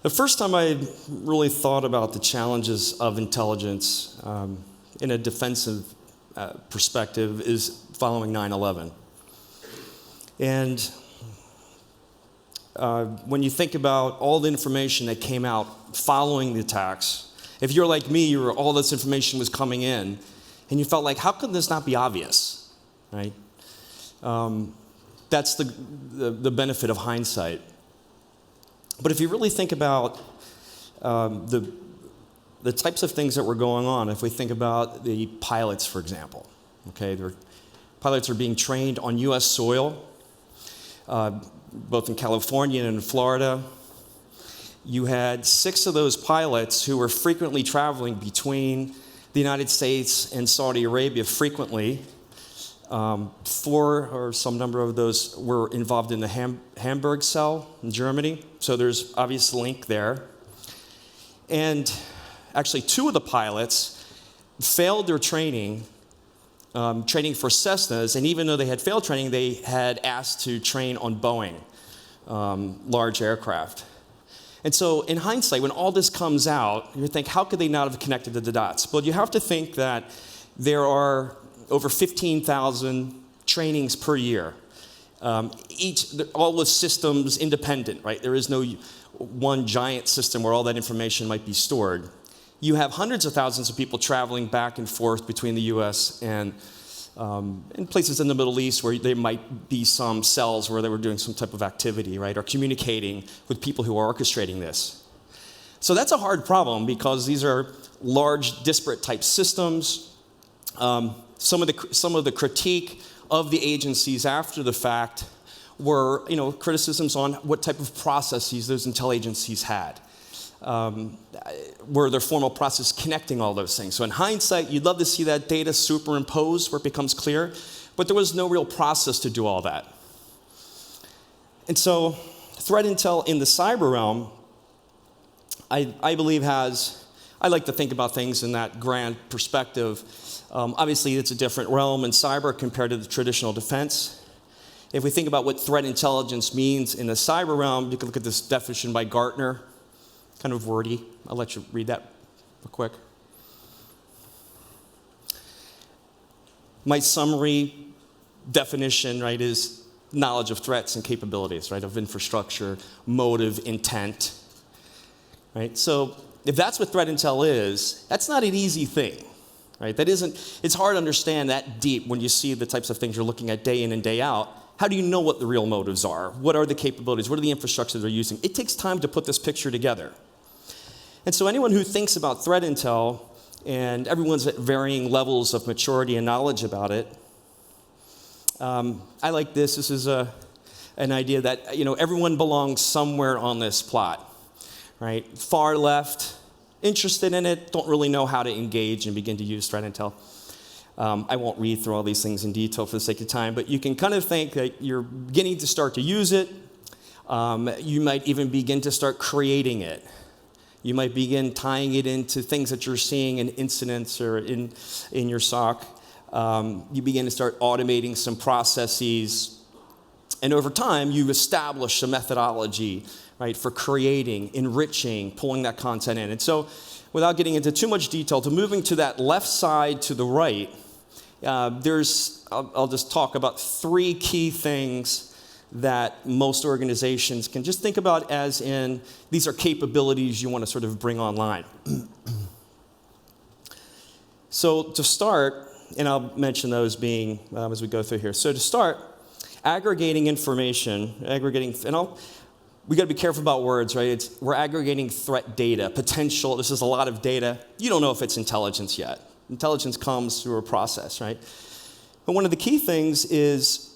The first time I really thought about the challenges of intelligence in a defensive perspective is following 9/11. And when you think about all the information that came out following the attacks, if you're like me, all this information was coming in, and you felt like, how could this not be obvious, right? That's the benefit of hindsight. But if you really think about the types of things that were going on, if we think about the pilots, for example, okay, pilots are being trained on U.S. soil, both in California and in Florida. You had 6 of those pilots who were frequently traveling between the United States and Saudi Arabia frequently. 4 or some number of those were involved in the Hamburg cell in Germany, so there's obvious link there. And actually 2 of the pilots failed their training for Cessnas, and even though they had failed training, they had asked to train on Boeing, large aircraft. And so in hindsight, when all this comes out, you think, how could they not have connected the dots? Well, you have to think that there are over 15,000 trainings per year. All the systems independent, right? There is no one giant system where all that information might be stored. You have hundreds of thousands of people traveling back and forth between the U.S. and in places in the Middle East where there might be some cells where they were doing some type of activity, right, or communicating with people who are orchestrating this. So that's a hard problem because these are large, disparate type systems. Some of the critique of the agencies after the fact were, criticisms on what type of processes those intel agencies had. Were there formal process connecting all those things? So in hindsight, you'd love to see that data superimposed where it becomes clear, but there was no real process to do all that. And so threat intel in the cyber realm, I believe I like to think about things in that grand perspective. Obviously, it's a different realm in cyber compared to the traditional defense. If we think about what threat intelligence means in the cyber realm, you can look at this definition by Gartner. Kind of wordy. I'll let you read that real quick. My summary definition, right, is knowledge of threats and capabilities, right, of infrastructure, motive, intent, right? So if that's what threat intel is, that's not an easy thing, right? It's hard to understand that deep when you see the types of things you're looking at day in and day out. How do you know what the real motives are? What are the capabilities? What are the infrastructure they're using? It takes time to put this picture together. And so anyone who thinks about threat intel, and everyone's at varying levels of maturity and knowledge about it, I like this. This is an idea that everyone belongs somewhere on this plot, right? Far left, interested in it, don't really know how to engage and begin to use threat intel. I won't read through all these things in detail for the sake of time, but you can kind of think that you're beginning to start to use it. You might even begin to start creating it. You might begin tying it into things that you're seeing in incidents or in your SOC. You begin to start automating some processes. And over time, you establish a methodology, right, for creating, enriching, pulling that content in. And so, without getting into too much detail, to moving to that left side to the right, I'll just talk about 3 key things that most organizations can just think about as in, these are capabilities you want to sort of bring online. So to start, and I'll mention those being as we go through here. So to start, aggregating information, we got to be careful about words, right? We're aggregating threat data, potential. This is a lot of data. You don't know if it's intelligence yet. Intelligence comes through a process, right? But one of the key things is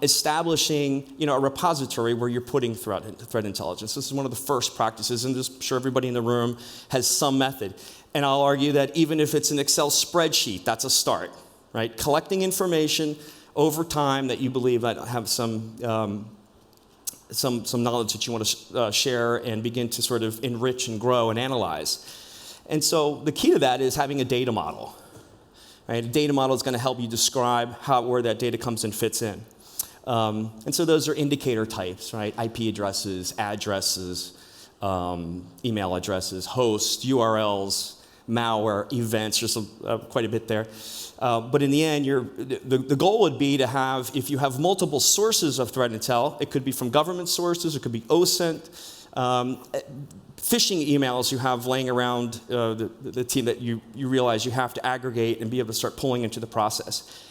establishing, a repository where you're putting threat intelligence. This is one of the first practices, and I'm sure everybody in the room has some method. And I'll argue that even if it's an Excel spreadsheet, that's a start, right? Collecting information over time that you believe that have some knowledge that you want to share and begin to sort of enrich and grow and analyze. And so the key to that is having a data model. Right? A data model is going to help you describe where that data comes and fits in. And so those are indicator types, right? IP addresses, email addresses, hosts, URLs, malware, events. There's quite a bit there. But in the end, the goal would be to have, if you have multiple sources of threat intel, it could be from government sources, it could be OSCENT, phishing emails you have laying around the team that you realize you have to aggregate and be able to start pulling into the process.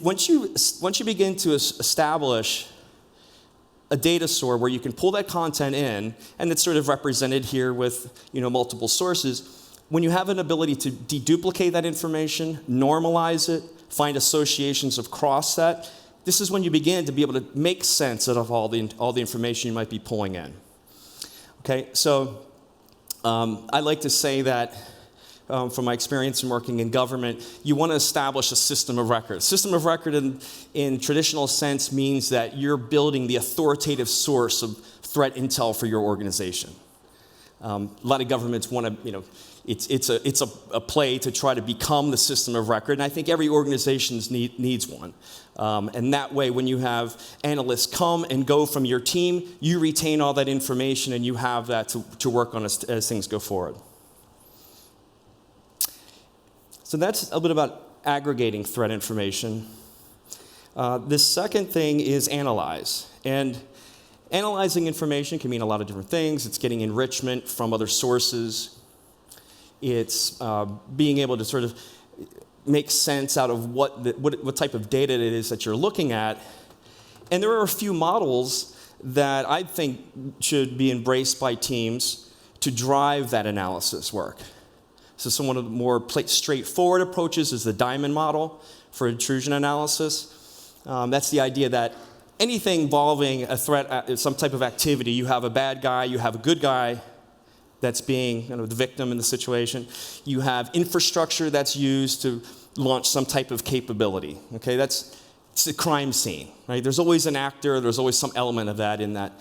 Once you begin to establish a data store where you can pull that content in, and it's sort of represented here with multiple sources, when you have an ability to deduplicate that information, normalize it, find associations across that, this is when you begin to be able to make sense out of all the information you might be pulling in. Okay, so I like to say that from my experience in working in government, you want to establish a system of record. System of record in traditional sense means that you're building the authoritative source of threat intel for your organization. A lot of governments want to, it's a play to try to become the system of record, and I think every organization needs one. And that way, when you have analysts come and go from your team, you retain all that information and you have that to work on as things go forward. So that's a bit about aggregating threat information. The second thing is analyze. And analyzing information can mean a lot of different things. It's getting enrichment from other sources. It's being able to sort of make sense out of what type of data it is that you're looking at. And there are a few models that I think should be embraced by teams to drive that analysis work. So one of the more straightforward approaches is the diamond model for intrusion analysis. That's the idea that anything involving a threat, some type of activity, you have a bad guy, you have a good guy that's being the victim in the situation. You have infrastructure that's used to launch some type of capability. Okay, it's a crime scene, right? There's always an actor, there's always some element of that in that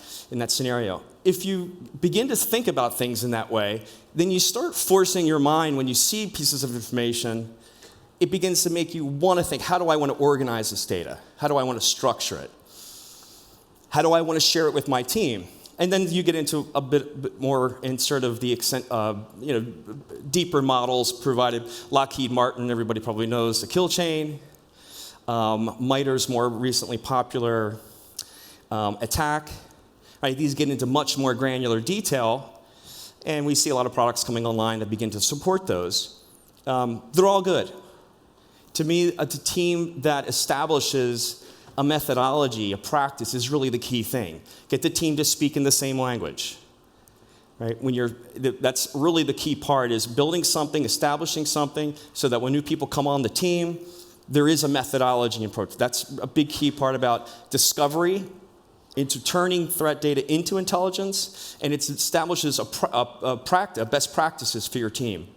scenario. If you begin to think about things in that way, then you start forcing your mind when you see pieces of information, it begins to make you want to think, how do I want to organize this data? How do I want to structure it? How do I want to share it with my team? And then you get into a bit more in sort of the extent, deeper models provided. Lockheed Martin, everybody probably knows the kill chain. MITRE's more recently popular attack. Right, these get into much more granular detail, and we see a lot of products coming online that begin to support those. They're all good. To me, a team that establishes a methodology, a practice, is really the key thing. Get the team to speak in the same language. Right? That's really the key part, is building something, establishing something, so that when new people come on the team, there is a methodology approach. That's a big key part about discovery, into turning threat data into intelligence, and it establishes a best practices for your team.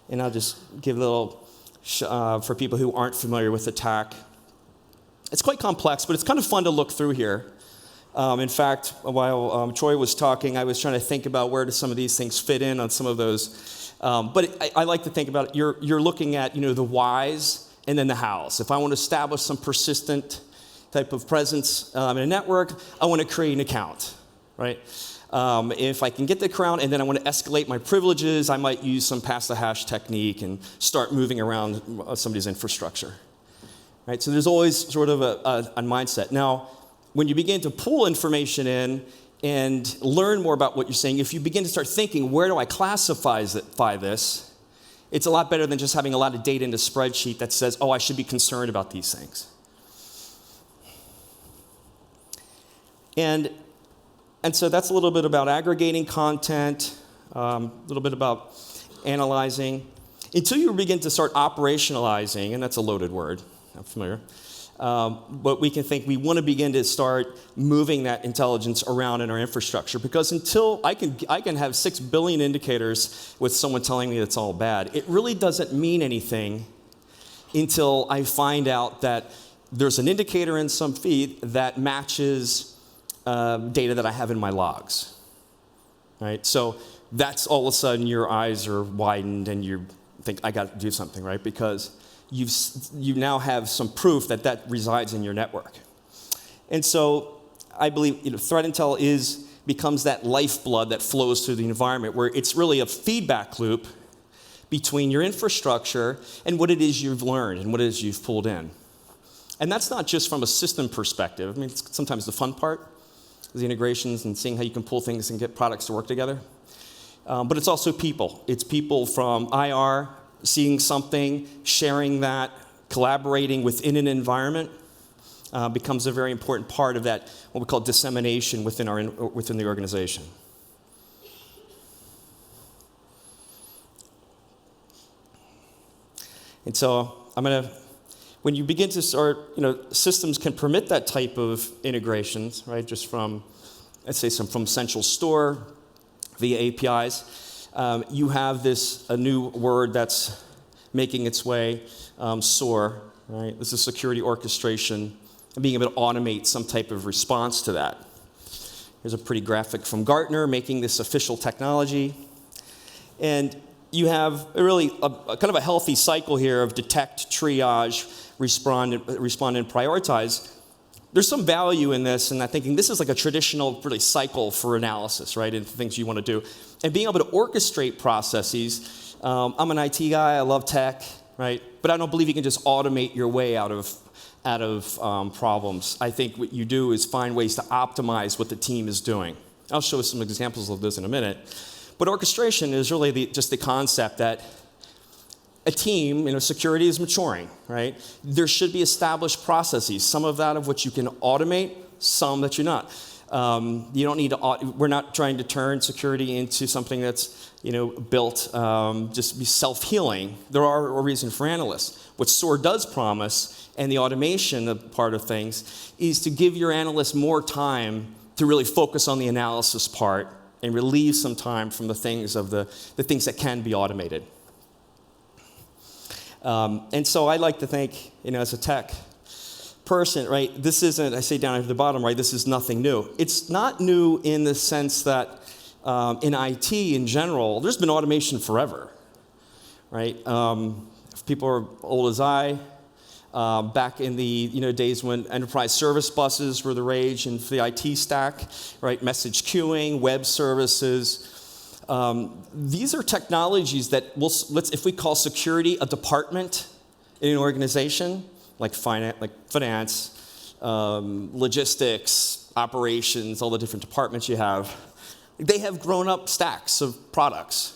And I'll just give a little, for people who aren't familiar with attack. It's quite complex, but it's kind of fun to look through here. In fact, while Troy was talking, I was trying to think about where do some of these things fit in on some of those. But I like to think about it. You're looking at, the whys and then the hows. If I want to establish some persistent type of presence in a network, I want to create an account, right? If I can get the account and then I want to escalate my privileges, I might use some pass the hash technique and start moving around somebody's infrastructure, right? So there's always sort of a mindset. Now, when you begin to pull information in and learn more about what you're saying, if you begin to start thinking, where do I classify this? It's a lot better than just having a lot of data in a spreadsheet that says, oh, I should be concerned about these things. And so that's a little bit about aggregating content, a little bit about analyzing. Until you begin to start operationalizing, and that's a loaded word, I'm familiar, but we can think we want to begin to start moving that intelligence around in our infrastructure, because until I can have 6 billion indicators with someone telling me it's all bad, it really doesn't mean anything until I find out that there's an indicator in some feed that matches data that I have in my logs, right? So that's all of a sudden your eyes are widened and you think, I got to do something, right? Because you now have some proof that resides in your network. And so I believe threat intel becomes that lifeblood that flows through the environment, where it's really a feedback loop between your infrastructure and what it is you've learned and what it is you've pulled in. And that's not just from a system perspective. I mean, it's sometimes the fun part, the integrations and seeing how you can pull things and get products to work together. But it's also people. It's people from IR, seeing something, sharing that, collaborating within an environment becomes a very important part of that, what we call dissemination within the organization. And so when you begin to start, systems can permit that type of integrations, right? Just from, let's say, from central store via APIs. You have a new word that's making its way, SOAR, right? This is security orchestration, and being able to automate some type of response to that. Here's a pretty graphic from Gartner making this official technology. And you have really a kind of a healthy cycle here of detect, triage, respond and prioritize. There's some value in this, and I'm thinking this is like a traditional really cycle for analysis, right, and things you want to do. And being able to orchestrate processes. I'm an IT guy, I love tech, right, but I don't believe you can just automate your way out of problems. I think what you do is find ways to optimize what the team is doing. I'll show some examples of this in a minute. But orchestration is really just the concept that a team, security is maturing, right? There should be established processes, some of that of which you can automate, some that you're not. You don't need to, we're not trying to turn security into something that's, built just be self-healing. There are a reason for analysts. What SOAR does promise, and the automation part of things, is to give your analysts more time to really focus on the analysis part and relieve some time from the things things that can be automated. And so I like to think, as a tech person, right, this isn't, I say down at the bottom, right, this is nothing new. It's not new in the sense that in IT in general, there's been automation forever, right? If people are old as I, back in the days when enterprise service buses were the rage and the IT stack, right, message queuing, web services. These are technologies that if we call security a department in an organization, like finance, logistics, operations, all the different departments you have, they have grown up stacks of products.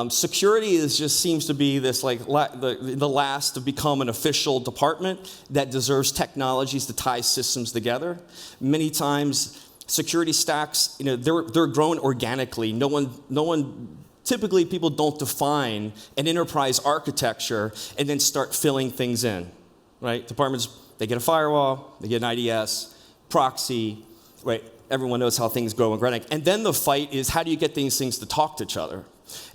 Security just seems to be this the last to become an official department that deserves technologies to tie systems together. Many times, security stacks, they're grown organically. No one. Typically, people don't define an enterprise architecture and then start filling things in, right? Departments, they get a firewall, they get an IDS, proxy, right? Everyone knows how things go in Greenwich. And then the fight is, how do you get these things to talk to each other?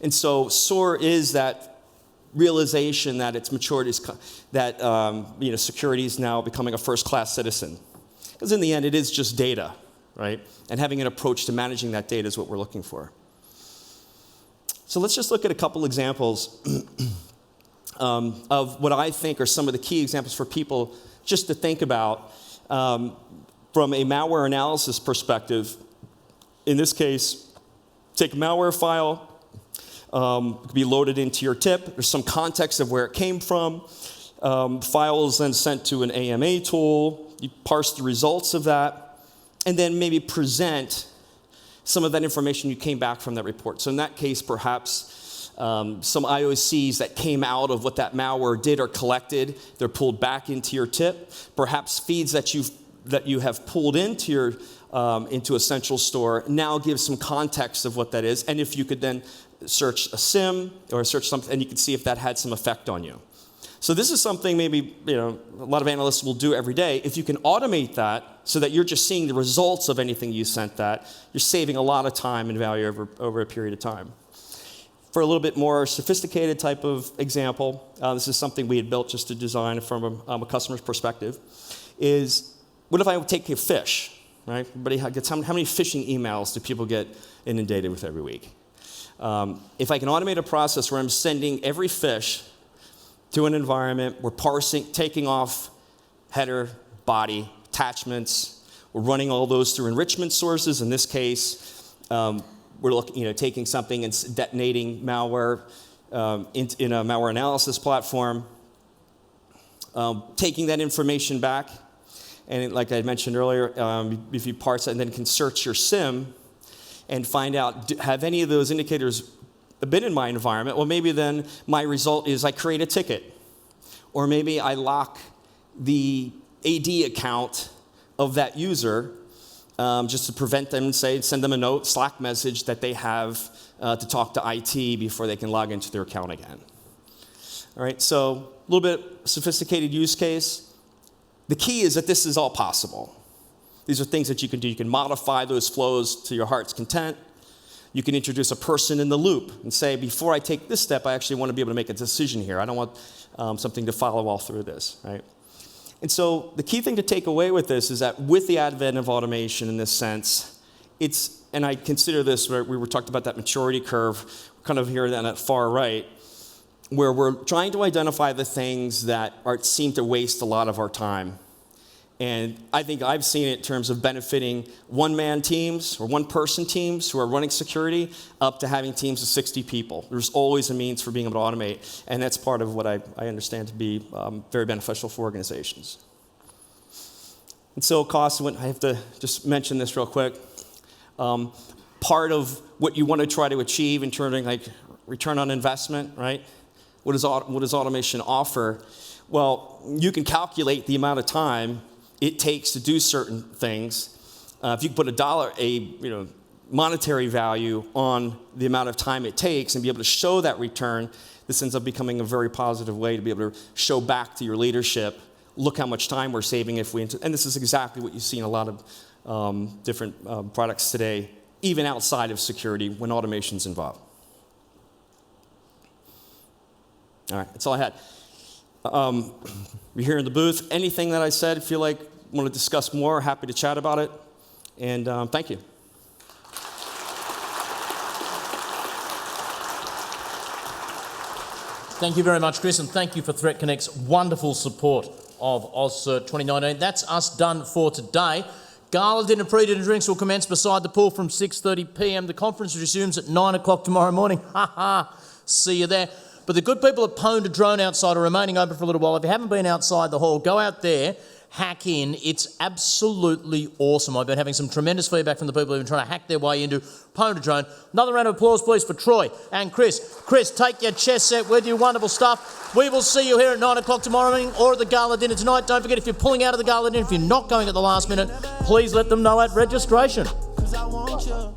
And so SOAR is that realization that its maturity is, that security is now becoming a first-class citizen. Because in the end, it is just data, right? And having an approach to managing that data is what we're looking for. So let's just look at a couple examples of what I think are some of the key examples for people just to think about from a malware analysis perspective. In this case, take a malware file, it could be loaded into your tip. There's some context of where it came from. File is then sent to an AMA tool. You parse the results of that, and then maybe present some of that information you came back from that report. So in that case, perhaps some IOCs that came out of what that malware did are collected. They're pulled back into your tip. Perhaps feeds that you have pulled into Essential Store now give some context of what that is. And if you could then search a SIM or search something, and you could see if that had some effect on you. So this is something maybe a lot of analysts will do every day. If you can automate that so that you're just seeing the results of anything you sent that, you're saving a lot of time and value over a period of time. For a little bit more sophisticated type of example, this is something we had built just to design from a customer's perspective, is what if I take a fish, right? Everybody gets, how many phishing emails do people get inundated with every week? If I can automate a process where I'm sending every fish to an environment, we're parsing, taking off header, body, attachments, we're running all those through enrichment sources. In this case, we're taking something and detonating malware in a malware analysis platform, taking that information back, and like I mentioned earlier, if you parse it and then can search your SIM and find out, have any of those indicators been in my environment? Well, maybe then my result is I create a ticket, or maybe I lock the AD account of that user just to prevent them, send them a note, Slack message that they have to talk to IT before they can log into their account again. All right, so a little bit sophisticated use case. The key is that this is all possible. These are things that you can do. You can modify those flows to your heart's content. You can introduce a person in the loop and say, before I take this step, I actually want to be able to make a decision here. I don't want something to follow all through this, right? And so the key thing to take away with this is that with the advent of automation in this sense, and I consider this, where we were talking about that maturity curve, kind of here on that far right, where we're trying to identify the things that seem to waste a lot of our time. And I think I've seen it in terms of benefiting one-man teams or one-person teams who are running security up to having teams of 60 people. There's always a means for being able to automate, and that's part of what I understand to be very beneficial for organizations. And so cost, I have to just mention this real quick. Part of what you want to try to achieve in terms of like return on investment, right? What does automation offer? Well, you can calculate the amount of time it takes to do certain things. If you put a monetary value on the amount of time it takes and be able to show that return, this ends up becoming a very positive way to be able to show back to your leadership, look how much time we're saving and this is exactly what you see in a lot of different products today, even outside of security when automation's involved. All right, that's all I had. You're here in the booth. Anything that I said, if you want to discuss more, happy to chat about it. And thank you. Thank you very much, Chris, and thank you for Threat Connect's wonderful support of AusCERT2019. That's us done for today. Gala dinner, pre-dinner drinks will commence beside the pool from 6:30 p.m. The conference resumes at 9 o'clock tomorrow morning. See you there. But the good people at Pwned Drone outside are remaining open for a little while. If you haven't been outside the hall, go out there, hack in. It's absolutely awesome. I've been having some tremendous feedback from the people who've been trying to hack their way into Pwned Drone. Another round of applause, please, for Troy and Chris. Chris, take your chess set with you. Wonderful stuff. We will see you here at 9 o'clock tomorrow morning or at the gala dinner tonight. Don't forget, if you're pulling out of the gala dinner, if you're not going at the last minute, please let them know at registration. 'Cause I want you.